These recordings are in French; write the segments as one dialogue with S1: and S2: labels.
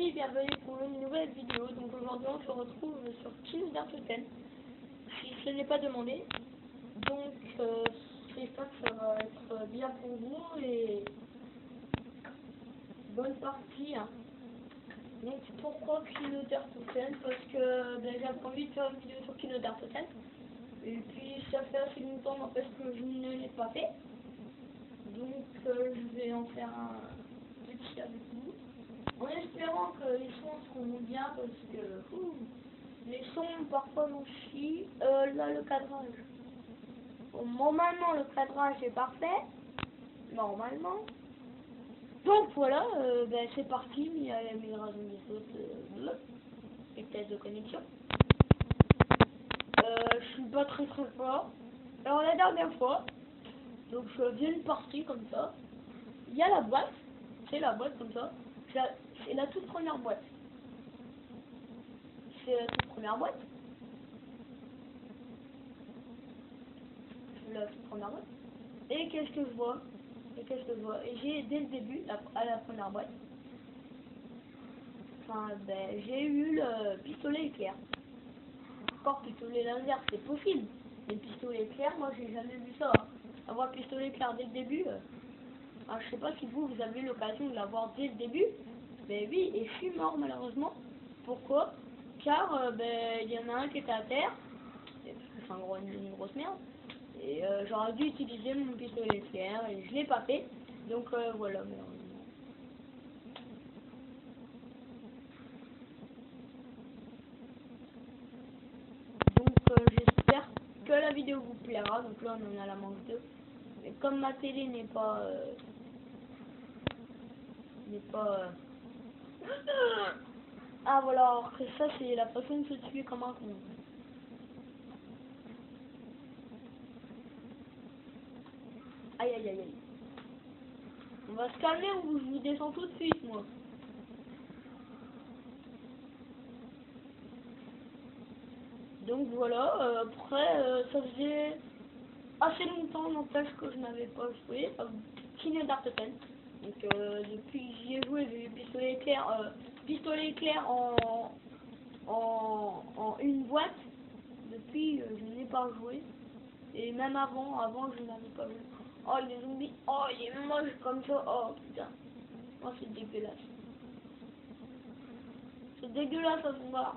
S1: amis, bienvenue pour une nouvelle vidéo. Donc aujourd'hui on se retrouve sur Kingdom Totem, si ce n'est pas demandé. Donc j'espère que ça va être bien pour vous et bonne partie. Hein. Donc pourquoi Kingdom Totem? Parce que j'avais envie de faire une vidéo sur Kingdom Totem. Et puis ça fait assez longtemps parce que je ne l'ai pas fait. Donc je vais en faire un petit avec vous. En espérant que les sons seront bien parce que les sons parfois j'en chie. Là le cadrage. Bon, normalement le cadrage est parfait. Normalement. Donc voilà, c'est parti. Il y a la migration des autres les tests de connexion. Je suis pas très fort. Alors la dernière fois, donc je viens une partie comme ça. Il y a la boîte. C'est la boîte comme ça. C'est la toute première boîte. C'est la toute première boîte. C'est la toute première boîte. Et qu'est-ce que je vois? Et j'ai dès le début, à la première boîte, enfin, j'ai eu le pistolet éclair. Encore pistolet laser, c'est possible. Mais pistolet éclair, moi j'ai jamais vu ça. Hein. Avoir pistolet éclair dès le début. Alors, je sais pas si vous avez eu l'occasion de l'avoir dès le début. Mais oui, et je suis mort malheureusement. Pourquoi? Car il y en a un qui était à terre. C'est une grosse merde. Et j'aurais dû utiliser mon pistolet éclair et je l'ai pas fait. Donc voilà, malheureusement. Donc j'espère que la vidéo vous plaira. Donc là on en a la manche 2. Mais comme ma télé n'est pas ah voilà, alors que ça c'est la façon de se tuer comme un con. Aïe aïe aïe aïe. On va se calmer ou je vous descends tout de suite moi. Donc voilà, après ça faisait assez longtemps n'empêche que je n'avais pas joué à Kingdom Totem. Donc depuis que j'y ai joué, j'ai eu pistolet éclair en une boîte. Depuis je n'ai pas joué. Et même avant je n'avais pas joué. Oh les zombies, oh il est moche comme ça, oh putain. Oh c'est dégueulasse. C'est dégueulasse à voir.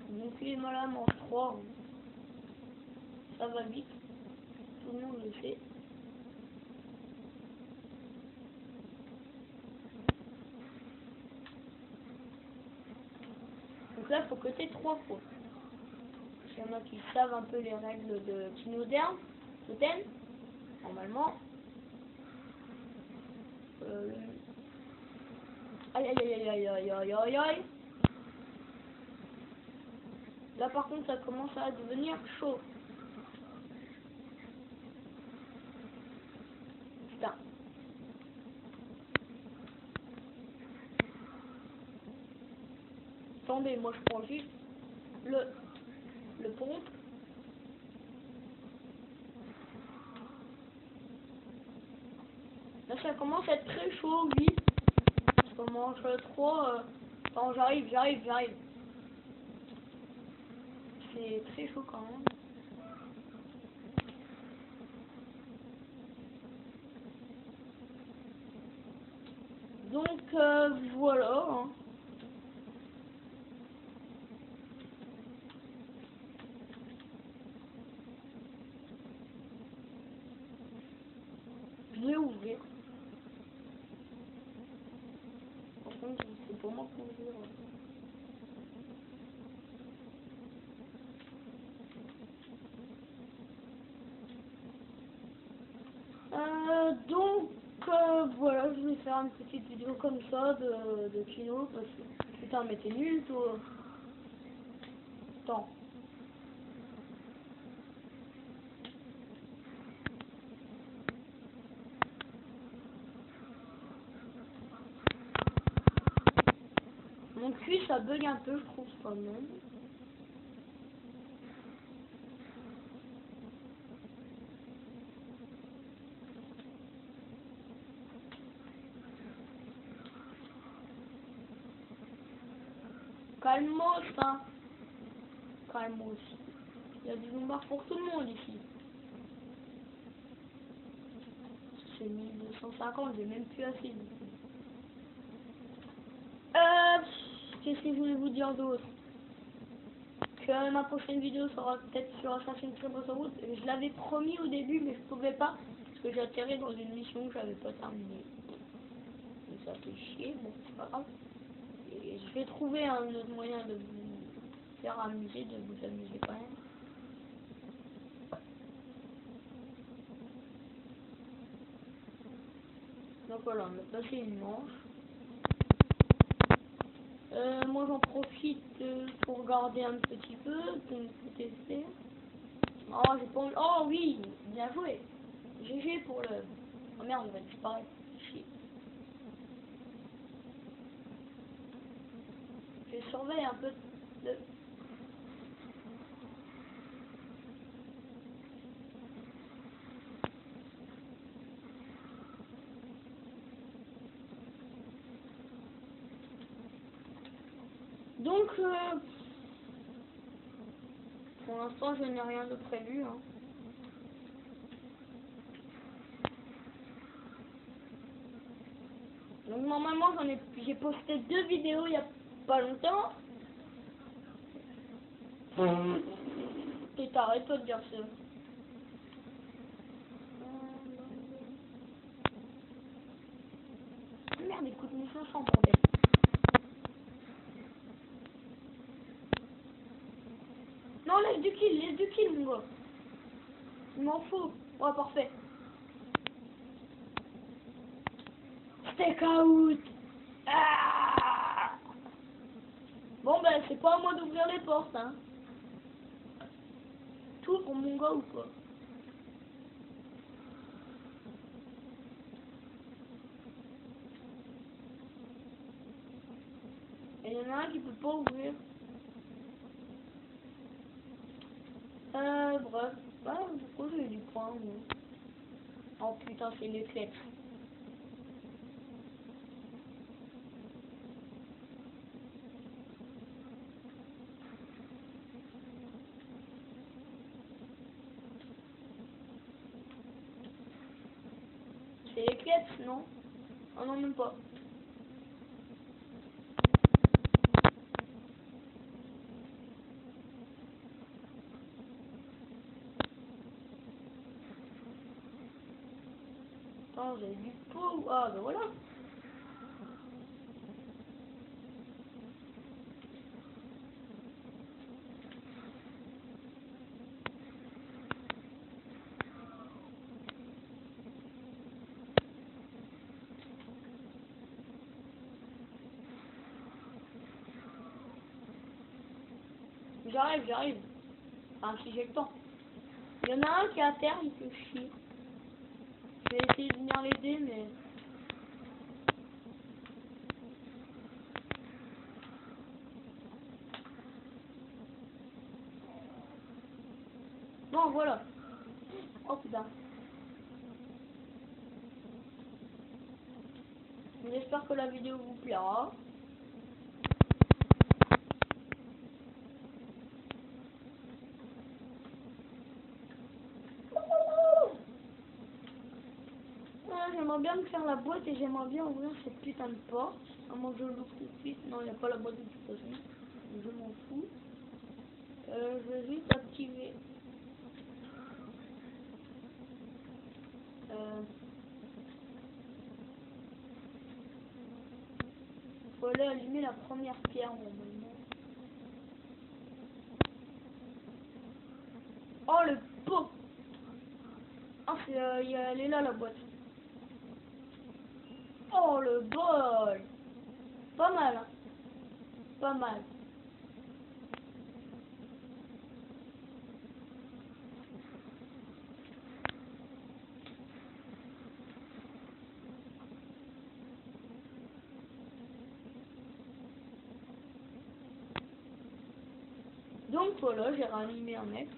S1: Donc il est malade en 3. Ça va vite. Tout le monde le sait. Donc là, il faut coter 3 fois. Il y en a qui savent un peu les règles de Kingdom Totem, normalement. Aïe aïe aïe aïe aïe aïe aïe aïe. Là par contre ça commence à devenir chaud. Putain. Attendez, moi je prends juste le pompe. Là ça commence à être très chaud, oui. Je commence trop. Attends, j'arrive. C'est très chaud quand même. Donc voilà. Hein. Je vais ouvrir. Par contre, c'est pour moi pour ouvrir. Donc voilà, je vais faire une petite vidéo comme ça de Kino parce que putain mais t'es nul toi. Attends. Mon cul ça bug un peu je trouve quand même. Calmos, hein. Calmos. Il y a du lombard pour tout le monde ici. C'est 1250, j'ai même plus assez. Qu'est-ce que je voulais vous dire d'autre? Que ma prochaine vidéo sera peut-être sur Assassin's Creed Brotherhood. Je l'avais promis au début, mais je pouvais pas. Parce que j'ai atterri dans une mission que j'avais pas terminée. Et ça fait chier, bon, c'est pas grave. Et je vais trouver un autre moyen de vous faire amuser, de vous amuser quand même. Donc voilà, on a passé une manche. Moi j'en profite pour regarder un petit peu, pour tester. Oh, j'ai pas... Oh oui, bien joué. GG pour le... Oh merde, il va disparaître. Chier. Je surveille un peu de... Donc, pour l'instant, je n'ai rien de prévu. Hein. Donc, normalement, j'ai posté 2 vidéos il y a pas longtemps. Et t'arrêtes-toi de dire ça. Merde, écoute, 1500, bordel. Non, laisse du kill, mon gars. Je m'en fous. Ouais, parfait. Stake out. Ah, bon, ben, c'est pas à moi d'ouvrir les portes, hein. Tout pour mon gars ou pas? Et il y en a un qui peut pas ouvrir. Bref. Ah, pourquoi j'ai du point, moi? Oh putain, c'est les clés. C'est les clés, non? Ah non, même pas. Attends, j'ai du pot. Ah, ben voilà. J'arrive. Enfin, si j'ai le temps. Il y en a un qui est à terre, il fait chier. Je vais essayer de venir l'aider, mais... Bon, voilà. Oh putain. J'espère que la vidéo vous plaira. J'aimerais bien me faire la boîte et j'aimerais bien ouvrir cette putain de porte. À moins que je l'ouvre tout de suite. Non, il n'y a pas la boîte de toute façon. Je m'en fous. Je vais juste activer. Faut aller allumer la première pierre normalement. Oh le pot. Ah, elle est là la boîte. Oh le bol. Pas mal, hein. Pas mal. Donc voilà, j'ai ranimé un mec.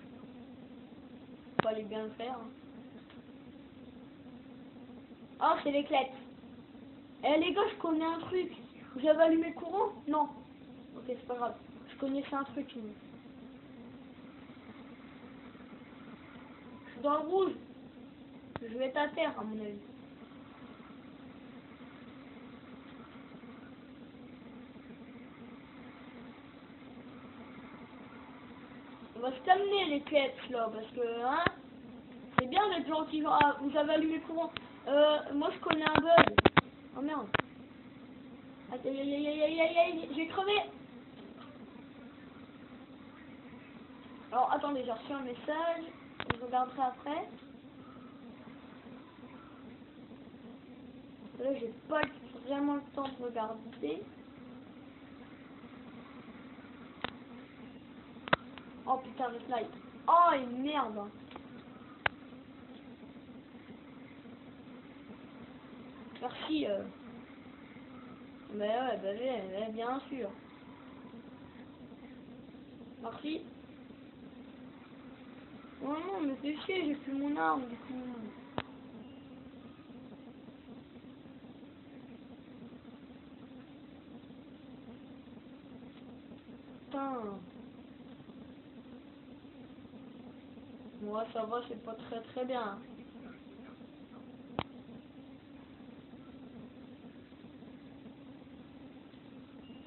S1: Fallait bien le faire. Hein. Oh, c'est l'éclate. Eh les gars, je connais un truc. J'avais allumé le courant? Non. Ok, c'est pas grave. Je connaissais un truc. Je suis dans le rouge. Je vais être à terre, à mon avis. On va se calmer les quêtes là, parce que, hein, c'est bien d'être gentil. Ah, vous avez allumé le courant. Moi je connais un bug. Oh merde. Aïe aïe aïe aïe aïe aïe aïe, j'ai crevé. Alors attendez, j'ai reçu un message. Je regarderai après. Là j'ai pas vraiment le temps de regarder. Oh putain, le slide. Oh et merde. Merci. Mais ouais, bah, bien sûr. Merci. Non, non, mais c'est chier, j'ai plus mon arme du coup. Putain. Moi ça va, c'est pas très bien.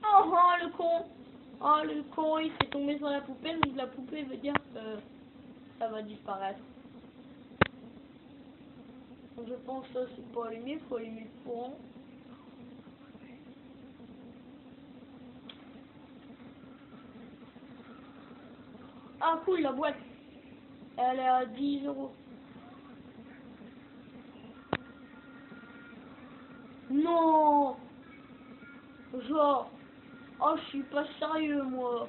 S1: Oh, oh le con. Oh le con, il s'est tombé sur la poupée, donc la poupée veut dire que ça va disparaître. Donc, je pense que c'est pas allumé, faut allumer le courant. Ah cool, la boîte. Elle est à 10 €. Non. Genre. Oh, je suis pas sérieux, moi.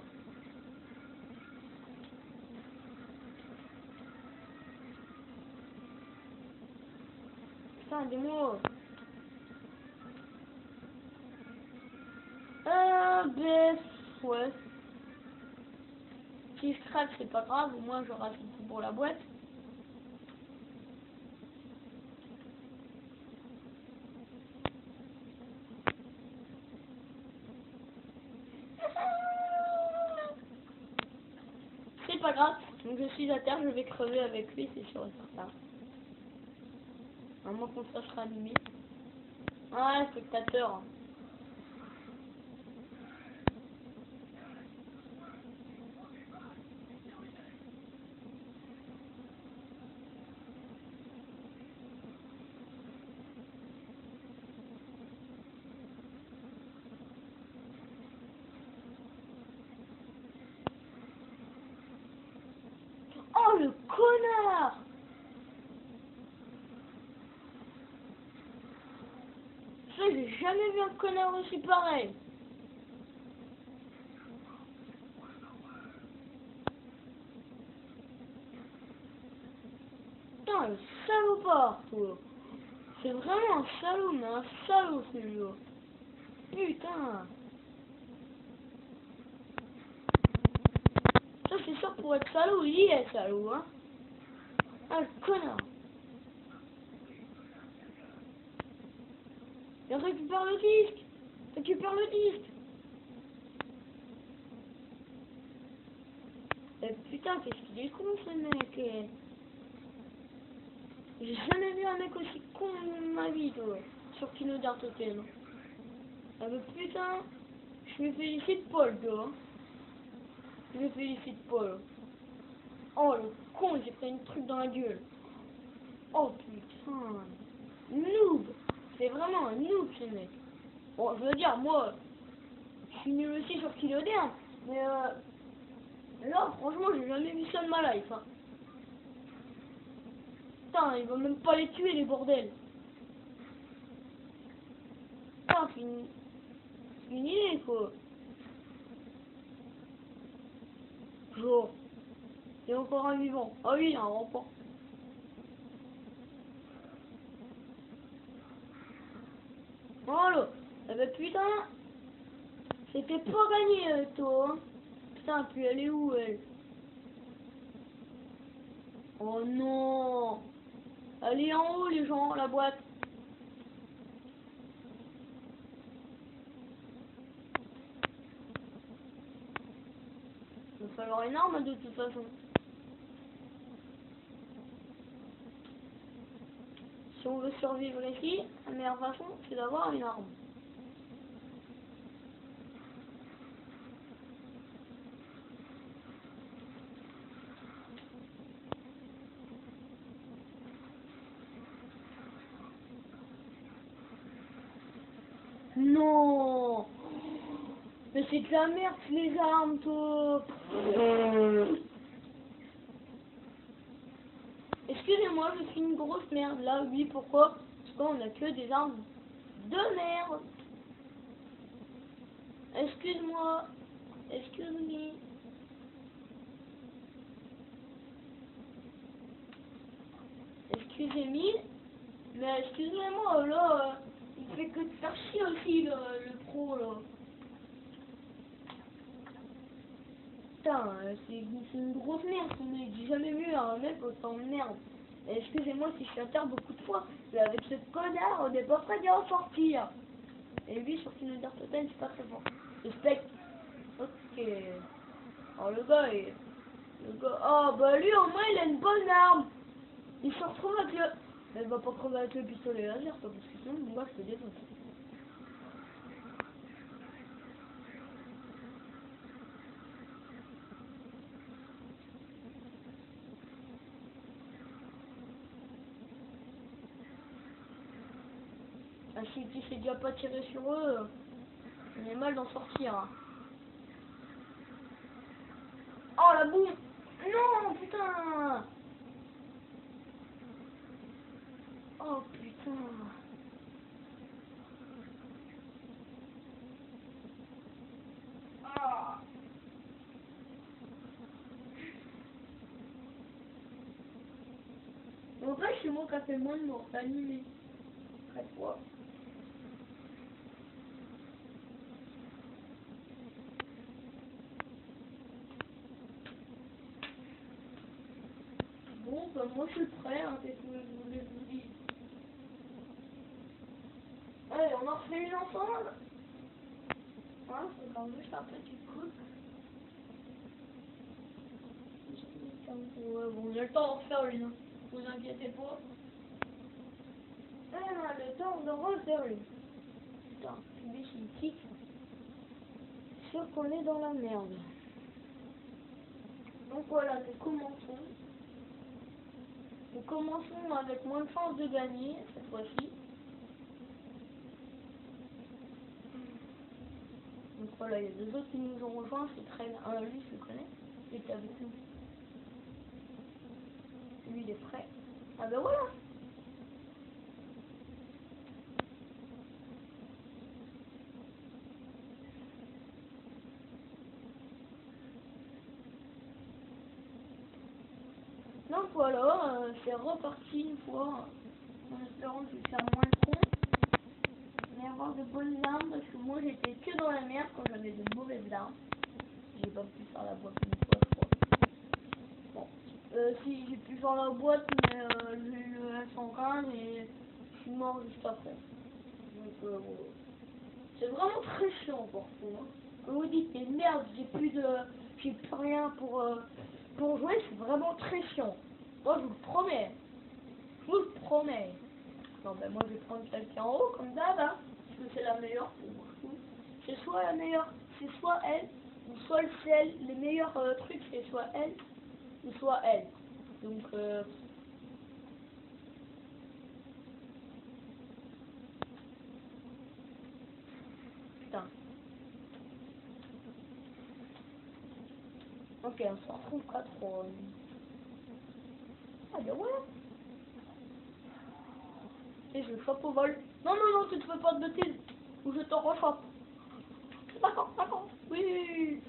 S1: Putain, dis-moi. Ben, ouais. Si je craque, c'est pas grave, au moins j'aurai assez de tout pour la boîte. C'est pas grave, donc je suis à terre, je vais crever avec lui, c'est sûr et certain. À moins qu'on se fasse ranimer. Ah, spectateur. Oh, le connard! Ça, j'ai jamais vu un connard aussi pareil. Putain, le salopard, quoi. C'est vraiment un salaud, mais un salaud, celui-là. Putain. Ça, c'est sûr, pour être salaud, il est salaud, hein. Ah, le connard. Et récupère le disque. Récupère le disque. Et putain, qu'est-ce qu'il est con, ce mec. J'ai jamais vu un mec aussi con de ma vie, toi. Sur Kino Dark Totem. Ah bah putain, je me félicite Paul, toi. Je me félicite Paul. Oh, le con, j'ai pris une truc dans la gueule. Oh putain. Noob. C'est vraiment un noob, ce mec. Bon, je veux dire, moi, je suis nul aussi sur Kiloderne. Mais là, franchement, j'ai jamais vu ça de ma life. Hein. Putain, il va même pas les tuer, les bordels. Putain, c'est une idée, quoi. Genre, il y a encore un vivant. Ah oui, il y a un rampant. Voilà. Eh ben putain, c'était pas gagné, toi. Hein. Putain, puis elle est où, elle? Oh non. Elle est en haut, les gens, la boîte. falloir une arme de toute façon. Si on veut survivre ici, la meilleure façon, c'est d'avoir une arme. Non! Mais c'est de la merde les armes, toi! Excusez-moi, je suis une grosse merde là, oui, pourquoi? Parce qu'on a que des armes de merde! Excuse-moi, excuse-moi. Excusez-moi, mais excusez-moi, là, il fait que de faire chier aussi, le pro, là. Putain, c'est une grosse merde, j'ai jamais vu un mec autant de merde. Et excusez-moi si je suis inter beaucoup de fois, mais avec ce connard, on n'est pas prêt d'y en sortir. Et lui, sur une Dark Totem, c'est pas très fort. Le spectre. Ok. Alors le gars, oh bah lui au moins il a une bonne arme. Il se retrouve avec le... Mais il va pas crever avec le pistolet laser, toi, parce que sinon, mon gars, je te défonce. Ah, si tu sais déjà pas tirer sur eux, on est mal d'en sortir. Hein. Oh la boum! Non, putain! Oh putain! Ah. En vrai, c'est moi qui a fait le moins de morts, t'as animé. 4 fois. Bon, bah moi je suis prêt, hein, qu'est-ce que je voulais vous dire. Allez, on en refait une ensemble. Hein, c'est quand même juste un petit coup. Ouais, bon, il y a le temps d'en refaire une, hein. Vous inquiétez pas. On a le temps de refaire une. Putain, publicité. C'est sûr qu'on est dans la merde. Donc voilà, nous commençons. Nous commençons avec moins de chances de gagner, cette fois-ci. Donc voilà, il y a deux autres qui nous ont rejoints, c'est très bien. Ah, lui, je le connais, il était avec nous. Lui, il est prêt. Ah ben voilà. Donc voilà, c'est reparti une fois, en espérant que je vais faire moins de cons, mais avoir de bonnes armes, parce que moi j'étais que dans la merde quand j'avais de mauvaises armes. J'ai pas pu faire la boîte une fois, je crois. Bon, si j'ai pu faire la boîte, mais j'ai eu le S115 et je suis mort juste après. Donc voilà. C'est vraiment très chiant pour vous. Hein. Quand vous dites mais merde, j'ai plus rien pour jouer, c'est vraiment très chiant. Moi je vous le promets. Je vous le promets. Non ben moi je vais prendre quelqu'un en haut comme d'hab, hein, parce que c'est la meilleure pour moi. C'est soit la meilleure, c'est soit elle, ou soit le ciel. Les meilleurs trucs c'est soit elle, ou soit elle. Donc putain. Ok, on se retrouve 4 3. Ah ben ouais. Et je le chope au vol. Non, non, non, tu ne fais pas de bêtises. Ou je t'en rechoppe. D'accord, d'accord. Oui.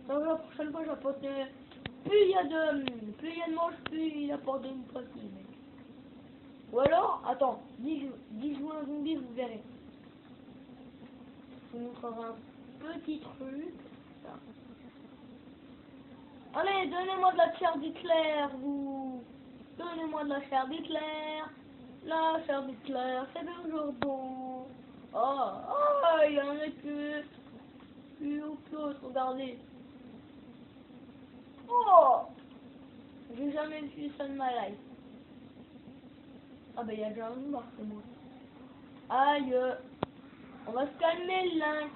S1: La prochaine fois, j'apporte. Plus il y a de manches, plus il apporte de potes, les mecs. Ou alors, attends, 10 joueurs zombies, vous verrez. Je vous montrerai un petit truc. Ça. Allez, donnez-moi de la chair d'Hitler, vous. Donnez-moi de la chair d'Hitler. La chair d'Hitler, c'est toujours bon. Oh, il y en a plus haut que l'autre, regardez. Oh! J'ai jamais vu ça de ma life. Ah bah il y a déjà un noir, c'est moi. Aïe! On va se calmer le lynx.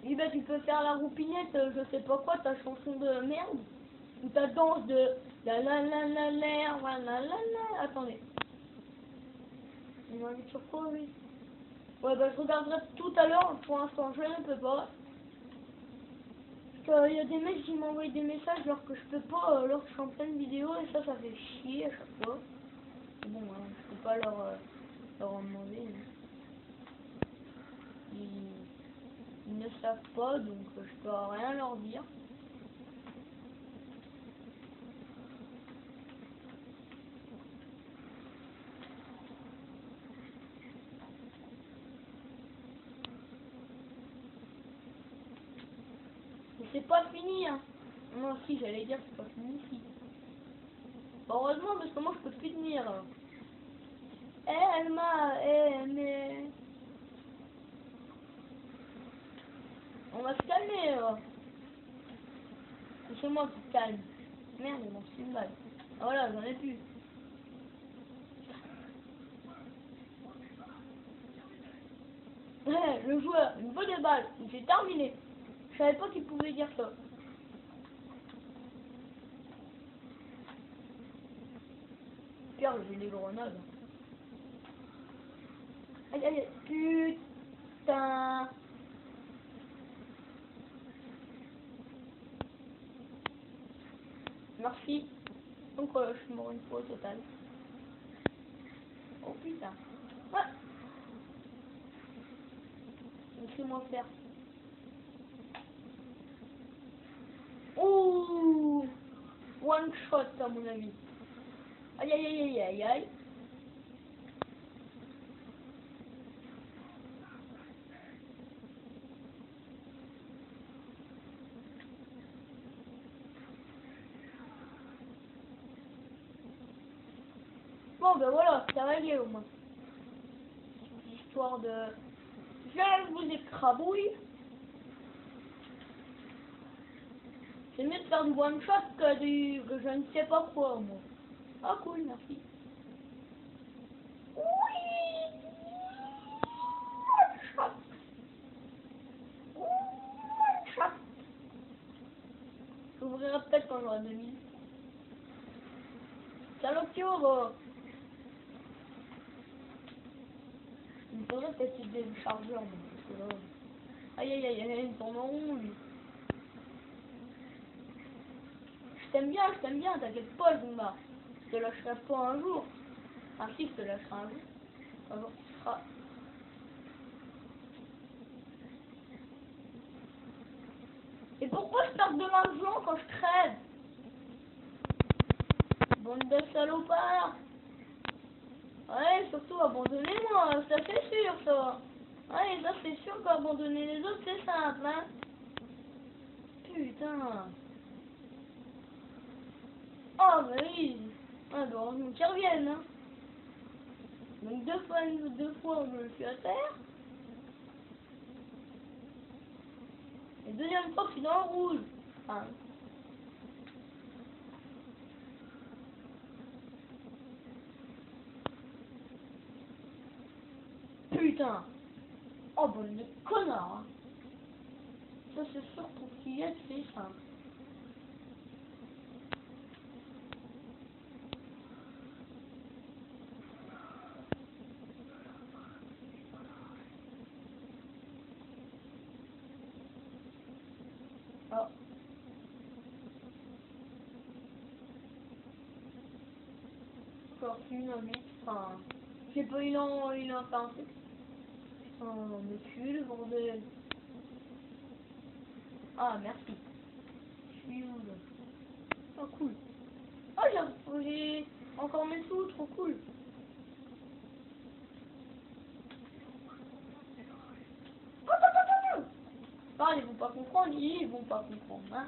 S1: Oui bah tu peux faire la roupinette, je sais pas quoi, ta chanson de merde. Ou ta danse de la la la la la la la la. Attendez. Il m'a mis sur quoi oui? Ouais bah je regarderai tout à l'heure, pour l'instant je ne peux pas. Parce qu'il y a des mecs qui m'envoient des messages alors que je peux pas, alors que je suis en pleine vidéo et ça fait chier à chaque fois. Bon, hein, je peux pas leur en demander. Hein. Ils ne savent pas donc je peux rien leur dire. Mais c'est pas fini hein. Non si j'allais dire c'est pas fini si. Heureusement parce que moi je peux plus tenir. Elle m'a aimé. On va se calmer là. C'est moi qui calme. Merde, il m'en fout une balle. Ah, voilà, j'en ai plus. Le joueur, il me veut des balles. J'ai terminé. Je savais pas qu'il pouvait dire ça. Pierre, j'ai des grenades. Aïe, aïe, putain. Merci. Donc, je suis mort une fois au total. Oh putain. Ouais. Laissez-moi faire. Ouh. One shot à mon avis. Aïe, aïe, aïe, aïe, aïe, aïe. Bon, ben voilà, ça va aller au moins. Histoire de... Je vous écrabouille. C'est mieux de faire du one shot que du... que je ne sais pas quoi, moi. Ah, cool, merci. Oui. One shot. One shot. J'ouvrirai peut-être quand j'aurai 2000. Salopio, il me faudrait peut-être des chargeurs, parce que là... Aïe aïe aïe, il tourne en rond, lui. Je t'aime bien, t'inquiète pas, Zumba. Je te lâcherai pas un jour. Enfin, si, je te lâcherai un jour. Un jour, tu seras... Et pourquoi je perds de l'argent quand je trade? Bande de salopards. Ouais, surtout abandonnez-moi, ça c'est sûr, ça. Ouais, ça c'est sûr qu'abandonner les autres, c'est simple, hein. Putain. Oh, bah oui. Ah, bah, heureusement qu'ils reviennent, hein. Donc deux fois, je suis à terre. Et deuxième fois, je suis dans le rouge. Enfin, putain. Oh, bon, le connard, hein. Ça, c'est sûr pour qu'il y ait, c'est simple. Oh. Encore une envie. Enfin, je sais pas, il en pensé. Oh, mais tu le bordel. Ah, merci. Je suis où, là? Oh, cool. Oh, j'ai encore mes sous, trop cool. Ah, ils vont pas comprendre, ils vont pas comprendre, hein.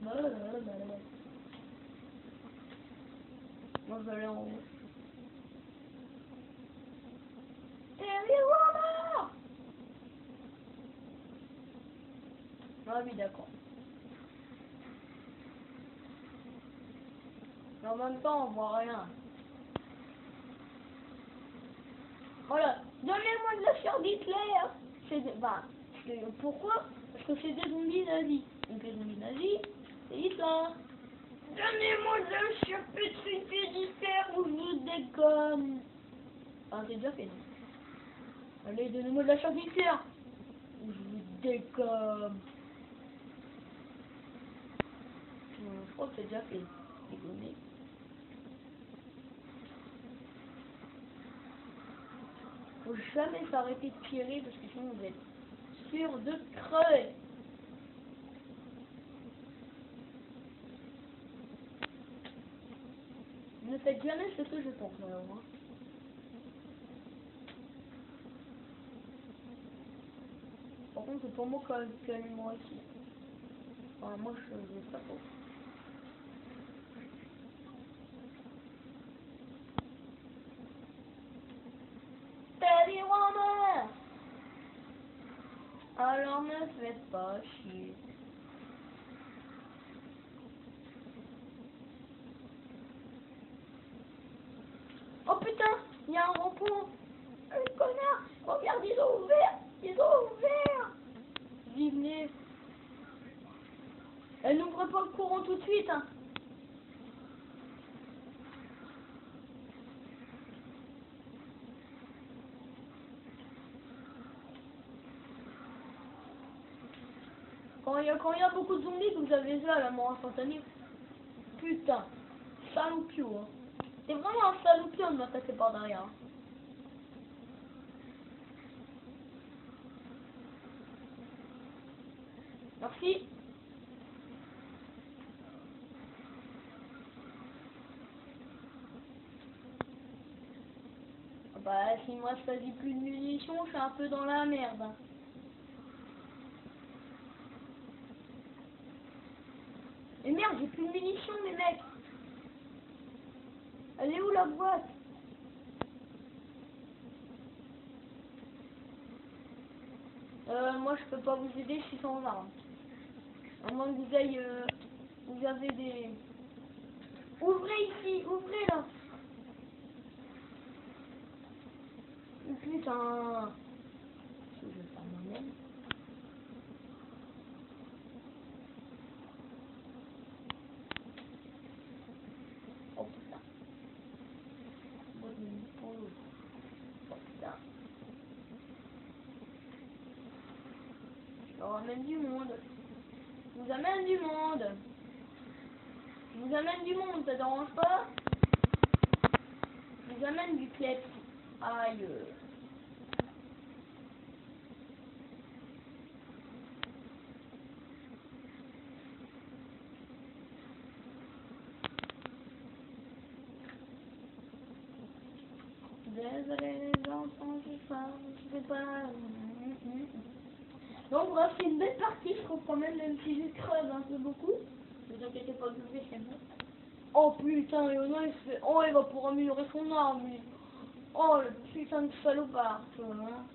S1: Moi, je vais aller en haut. Et voilà! Ah oui, d'accord. Mais en même temps, on voit rien. Voilà. Donnez-moi de la chair d'Hitler. Pourquoi? Parce que c'est des zombies nazis. Donc les zombies nazis, c'est Hitler. Donnez-moi de la chair pétrifiée d'Hitler ou je vous déconne. Enfin, c'est déjà fait. Allez, donnez-moi de la chair d'Hitler ou je vous déconne. Je crois que c'est déjà fait. Déconner. Faut jamais s'arrêter de tirer parce que sinon vous êtes sûr de crever. Ne faites jamais ce que je pense alors. Hein. Par contre c'est pour moi quand même moi aussi. Enfin moi je sais pas trop. Teddy Warner. Alors ne faites pas chier. Oh putain, il y a un rond-point. Le connard, regarde, ils ont ouvert. Ils ont ouvert. Venez. Elle n'ouvre pas le courant tout de suite. Hein. Quand il y a beaucoup de zombies, vous avez ça, la mort instantanée. Putain, saloupio. Hein. C'est vraiment un saloupio de m'attaquer par derrière. Hein. Merci. Bah, s'il me reste quasi plus de munitions, je suis un peu dans la merde. Hein. Mais merde, j'ai plus de munitions, les mecs. Elle est où la boîte? Moi je peux pas vous aider, je suis sans arme. À moins que vous ayez, vous avez des... Ouvrez ici, ouvrez là. Putain. Je vais faire moi-même. Oh putain. Oh putain. Je leur amène du monde. Je vous amène du monde. Je vous amène du monde, ça dérange pas? Je vous amène du kleps. Aïe. Désolé les enfants, je sais pas. Donc bref, c'est une belle partie, je trouve quand même si je creuse un peu beaucoup. Ne vous inquiétez pas, je vais chez moi. Oh putain, Léonard, oh, il va pouvoir améliorer son arme, lui. Oh, le putain de salopard, tu vois. Hein.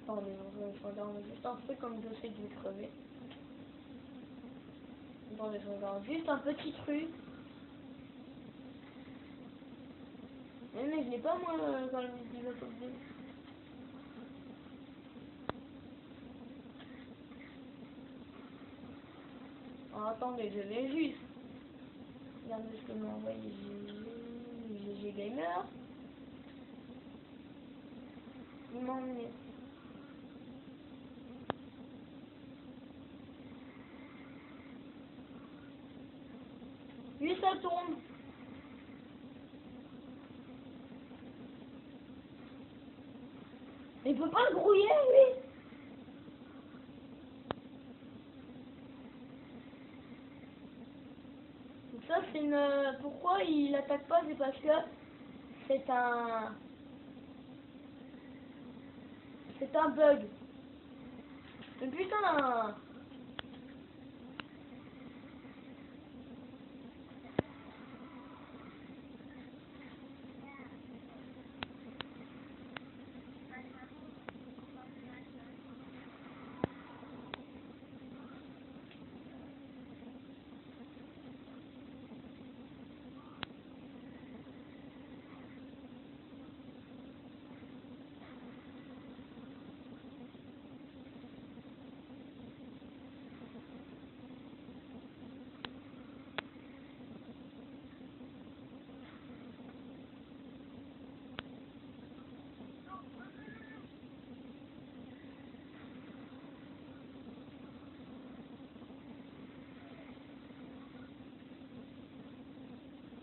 S1: Attendez, je regarde juste un peu comme je sais que je vais crever. Attendez, je regarde juste un petit truc. Mais je n'ai pas moi quand même déjà sauvé. Oh, attendez, je l'ai juste. Regardez ce que m'a envoyé GG Gamer. Il m'a emmené. Lui ça tourne. Il peut pas se grouiller lui. Donc ça c'est une... Pourquoi il attaque pas? C'est parce que c'est un... C'est un bug. Mais putain.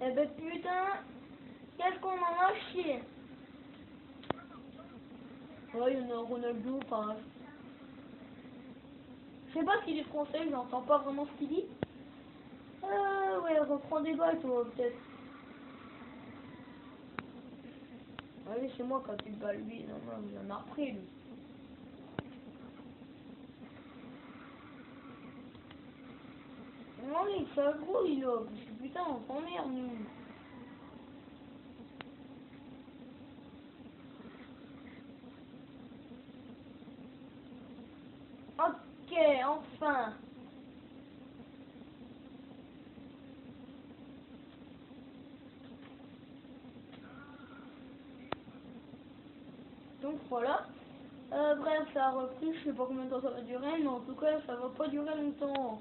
S1: Eh ben putain, qu'est-ce qu'on en a chier. Ouais, il y en a Ronaldo, enfin... Je sais pas s'il est français, j'entends pas vraiment ce qu'il dit. Ouais, reprends des balles, toi, peut-être. Ouais, c'est moi qui a plus de balles, lui. Non, non, il en a repris, lui. Non, mais c'est gros, il a. Parce que putain, on s'emmerde, nous. Ok, enfin. Donc voilà. Bref, ça a repris, je sais pas combien de temps ça va durer, mais en tout cas, ça va pas durer longtemps.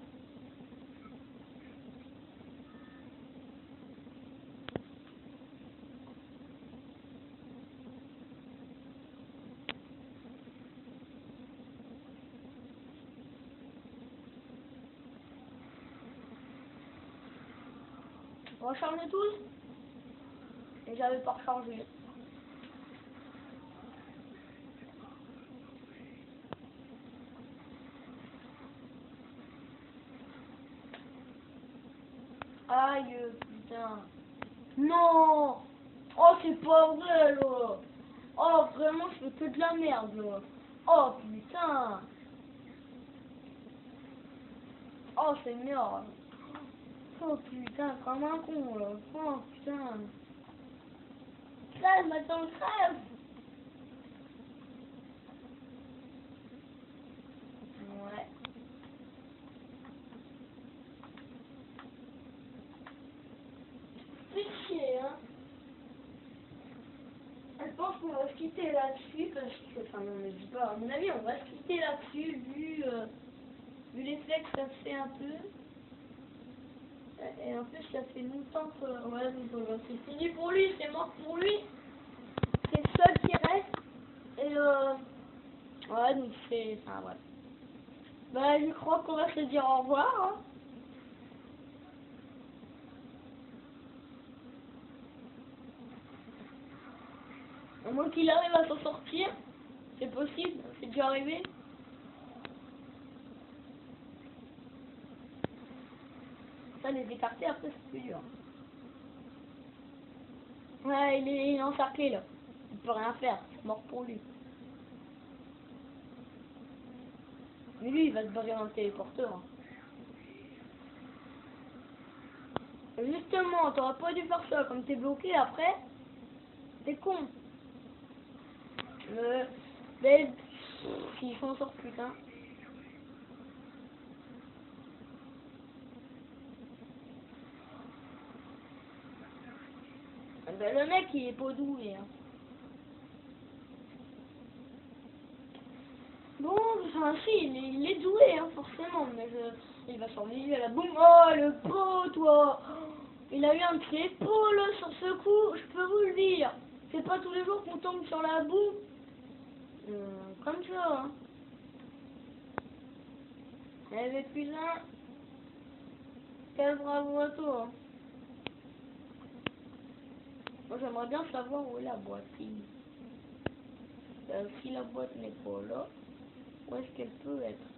S1: On va recharger tous. Et j'avais pas rechargé. Aïe, putain. Non. Oh, c'est pas vrai, là. Oh, vraiment, je fais que de la merde, là. Oh, putain. Oh, c'est merde. Oh, putain, comme un con, là. Oh, putain. Crève, attends, crève. Ouais. C'est chier, hein. Je pense qu'on va se quitter là-dessus, parce que, enfin, non, mais je dis pas, à mon avis, on va se quitter là-dessus, vu les flex, ça se fait un peu. Et en plus, ça fait longtemps que, ouais, donc, c'est fini pour lui, c'est mort pour lui. C'est le seul qui reste. Et, ouais, donc c'est, enfin, ouais. Bah, je crois qu'on va se dire au revoir, hein. À moins qu'il arrive à s'en sortir. C'est possible, c'est déjà arrivé. Ça, les écarter après, c'est plus dur. Ouais, il est encerclé là. Il peut rien faire, c'est mort pour lui. Mais lui, il va se barrer dans le téléporteur. Hein. Justement, t'aurais pas dû faire ça. Comme t'es bloqué après, t'es con. Mais s'il s'en sort, putain. Ben, le mec, il est pas doué. Hein. Bon, enfin, si, il est doué, hein, forcément. Mais il va survivre à la boum. Oh, le pot, toi. Il a eu un de ses épaules sur ce coup, je peux vous le dire. C'est pas tous les jours qu'on tombe sur la boue. Comme ça, hein. Eh ben, putain. Quel bravo à toi. Hein. Moi, j'aimerais bien savoir où est la boîte. Si la boîte n'est pas là, où est-ce qu'elle peut être?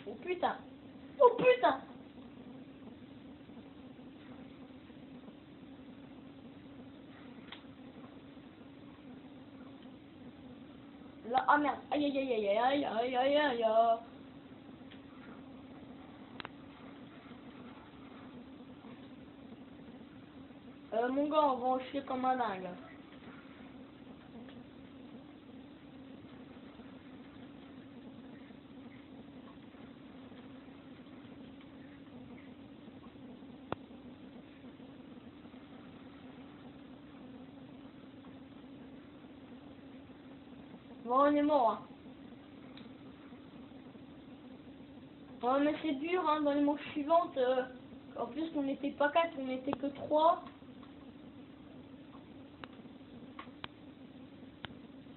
S1: Oh putain! Oh putain! Là, ah merde! Aïe aïe aïe aïe aïe aïe aïe aïe aïe! Mon gars, on va en chier comme un dingue. Bon, on est mort. Hein. Ouais, mais c'est dur, hein, dans les manches suivantes. En plus, on n'était pas 4, on n'était que 3.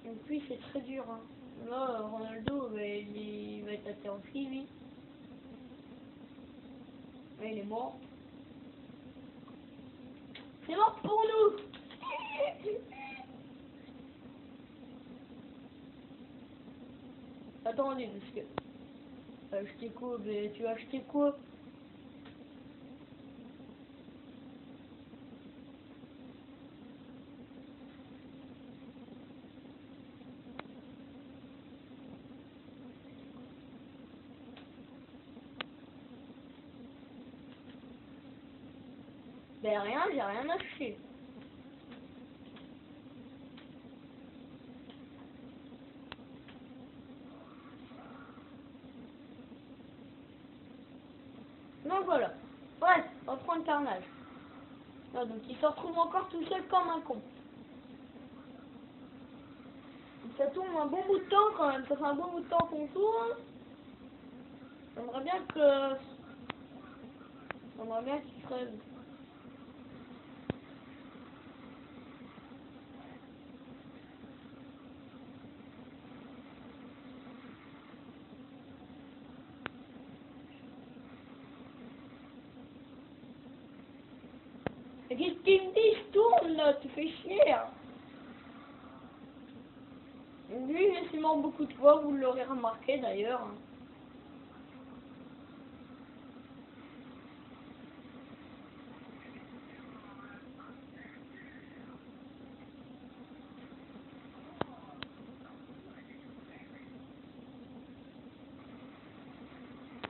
S1: Et puis, c'est très dur. Hein. Là, Ronaldo, il va être interrompu, lui. Là, il est mort. C'est mort pour nous. Attendez, parce que... Acheter quoi? Mais tu as acheté quoi? Ben rien, j'ai rien acheté. Donc voilà. Bref, on prend le carnage. Là, donc il se retrouve encore tout seul comme un con. Ça tourne un bon bout de temps quand même. Ça fait un bon bout de temps qu'on tourne. J'aimerais bien que... J'aimerais bien qu'il crève. Mais qu'est-ce qu'il me dit? Je tourne là, tu fais chier. Hein. Lui, il est mort beaucoup de fois, vous l'aurez remarqué d'ailleurs.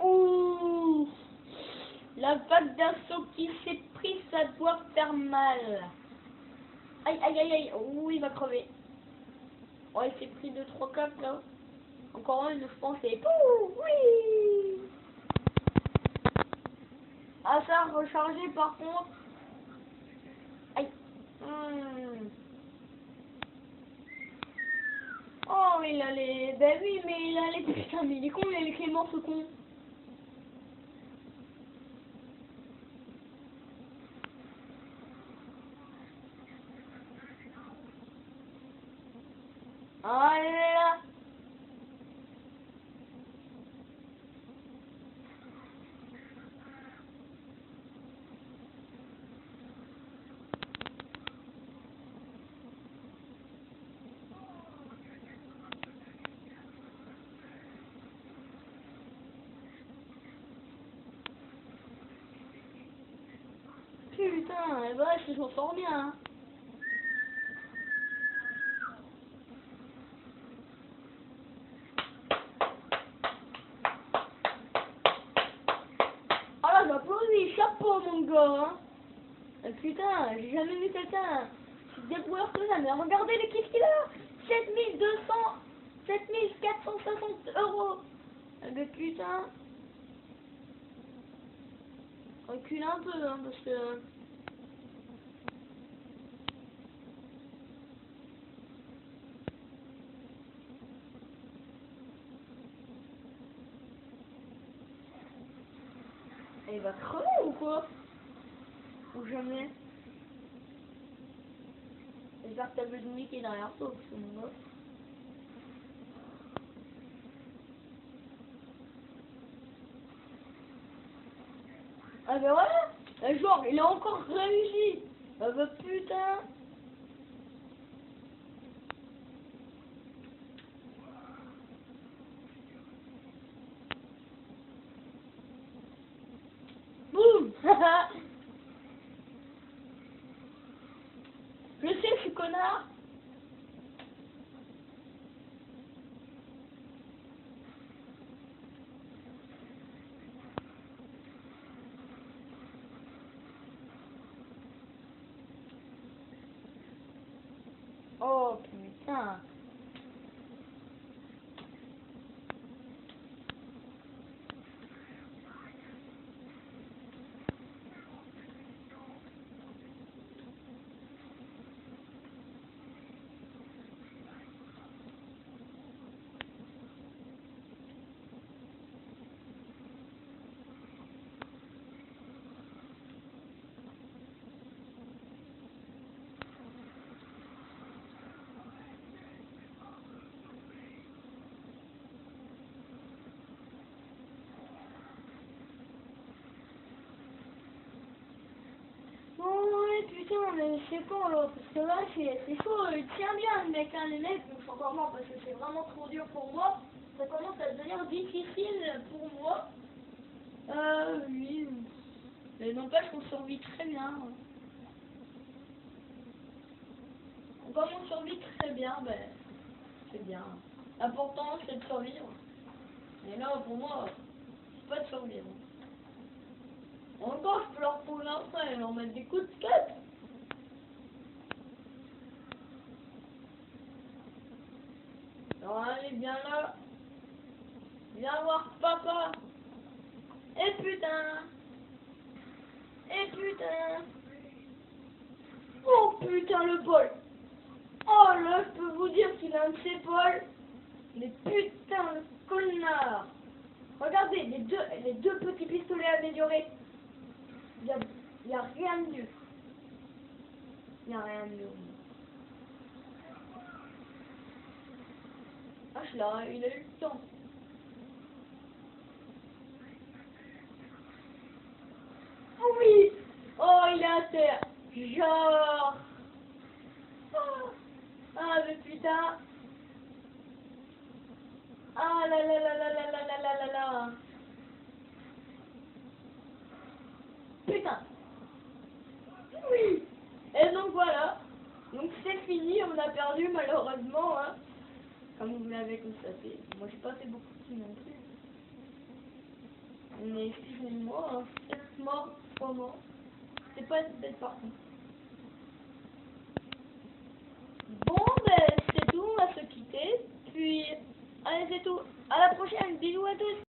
S1: Ouh, la vague d'assaut qui s'est prise, ça doit faire mal. Aïe, aïe, aïe, aïe. Ouh, il va crever. Oh, il s'est pris 2-3 caps là. Encore un, je pense, et pouh, oui. Ah, ça a rechargé par contre. Aïe. Oh, il a les... Ben oui, mais il a les... Putain, mais il est con, il a les cléments, ce con. Ah là. Putain, eh ben, je s'en sors bien. Hein. Ah là, j'applaudis, chapeau mon gars. Hein. Putain, j'ai jamais vu quelqu'un se débrouiller que ça. Mais regardez les kiffs qu'il a. 7200, 7460 euros. Mais putain. Recule un peu, hein, parce que... Il va crever ou quoi? Ou jamais? J'espère que t'as vu le nuit qui est derrière toi, parce que mon gars... Ah ben voilà. Genre, il a encore réussi. Ah bah putain. Boum. Je sais, je suis connard. Oh putain. putain, mais c'est con l'autre, parce que là c'est chaud, il tient bien le mec, hein, les mecs, donc c'est encore mort parce que c'est vraiment trop dur pour moi, ça commence à devenir difficile pour moi. Oui, mais n'empêche qu'on survit très bien. Comme on survit très bien, ben, c'est bien. L'important c'est de survivre. Et là, pour moi, c'est pas de survivre. Encore, je peux leur poser un frein et leur mettre des coups de tête. Alors, allez, viens là. Viens voir papa. Et putain. Et putain. Oh putain, le Paul. Oh là, je peux vous dire qu'il a un de ses Paul. Mais putain, le connard. Regardez, les deux petits pistolets améliorés. Il y a rien de mieux. Il n'y a rien de mieux. Ah, là, il a eu le temps. Oh oui. Oh, il est à terre. Genre. Ah, mais putain. Ah là là là là là là là là là là. Putain. Oui. Et donc voilà. Donc c'est fini, on a perdu malheureusement, hein. Comme vous l'avez constaté. Moi j'ai pas fait beaucoup de films non plus. Mais excusez-moi, hein. C'est mort, pas mort. C'est pas une bête par contre. Bon ben c'est tout, on va se quitter. Puis allez c'est tout. À la prochaine, bisous à tous.